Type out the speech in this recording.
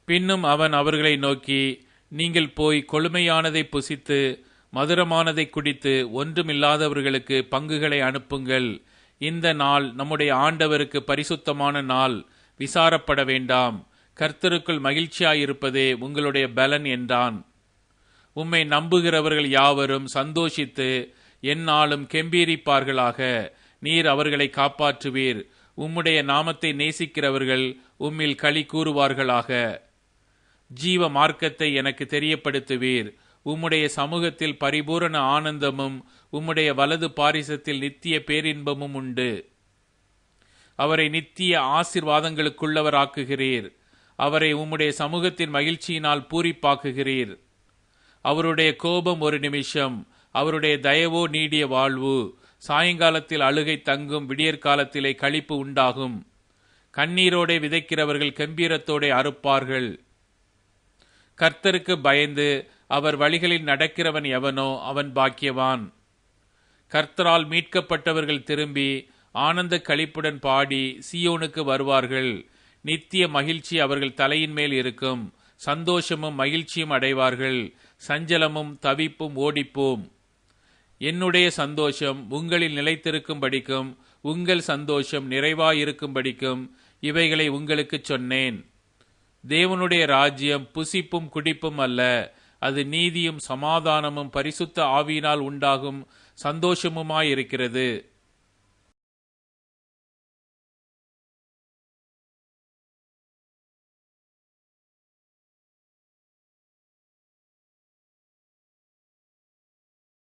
பின்னும் அவன் அவர்களை நோக்கி, நீங்கள் போய் கொழுமையானதை புசித்து மதுரமானதை குடித்து ஒன்றுமில்லாதவர்களுக்கு பங்குகளை அனுப்புங்கள். இந்த நாள் நம்முடைய ஆண்டவருக்கு பரிசுத்தமான நாள், விசாரப்பட வேண்டாம். கர்த்தருக்குள் மகிழ்ச்சியாயிருப்பதே உங்களுடைய பலன் என்றான். உம்மை நம்புகிறவர்கள் யாவரும் சந்தோஷித்து எந்நாளும் கெம்பீரிப்பார்களாக. நீர் அவர்களை காப்பாற்றுவீர். உம்முடைய நாமத்தை நேசிக்கிறவர்கள் உம்மில் களி கூறுவார்களாக. ஜீவ மார்க்கத்தை எனக்கு தெரியப்படுத்துவீர். உம்முடைய சமூகத்தில் பரிபூரண ஆனந்தமும் உம்முடைய வலது பாரிசத்தில் நித்திய பேரின்பமும் உண்டு. அவரை நித்திய ஆசீர்வாதங்களுக்குள்ளவராக்குகிறீர். அவரை உம்முடைய சமூகத்தின் மகிழ்ச்சியினால் பூரிப்பாக்குகிறீர். அவருடைய கோபம் ஒரு நிமிஷம், அவருடைய தயவோ நீடிய வாழ்வு. சாயங்காலத்தில் அழுகை தங்கும், விடியற்காலத்திலே களிப்பு உண்டாகும். கண்ணீரோடே விதைக்கிறவர்கள் கம்பீரத்தோடே அறுப்பார்கள். கர்த்தருக்கு பயந்து அவர் வழிகளில் நடக்கிறவன் எவனோ அவன் பாக்கியவான். கர்த்தரால் மீட்கப்பட்டவர்கள் திரும்பி ஆனந்த களிப்புடன் பாடி சீயோனுக்கு வருவார்கள். நித்திய மகிழ்ச்சி அவர்கள் தலையின் மேல் இருக்கும். சந்தோஷமும் மகிழ்ச்சியும் அடைவார்கள். சஞ்சலமும் தவிப்பும் ஓடிப்போம். என்னுடைய சந்தோஷம் உங்களில் நிலைத்திருக்கும்படிக்கும் உங்கள் சந்தோஷம் நிறைவாயிருக்கும்படிக்கும் இவைகளை உங்களுக்கு சொன்னேன். தேவனுடைய ராஜ்யம் புசிப்பும் குடிப்பும் அல்ல, அது நீதியும் சமாதானமும் பரிசுத்த ஆவியினால் உண்டாகும் சந்தோஷமுமாயிருக்கிறது.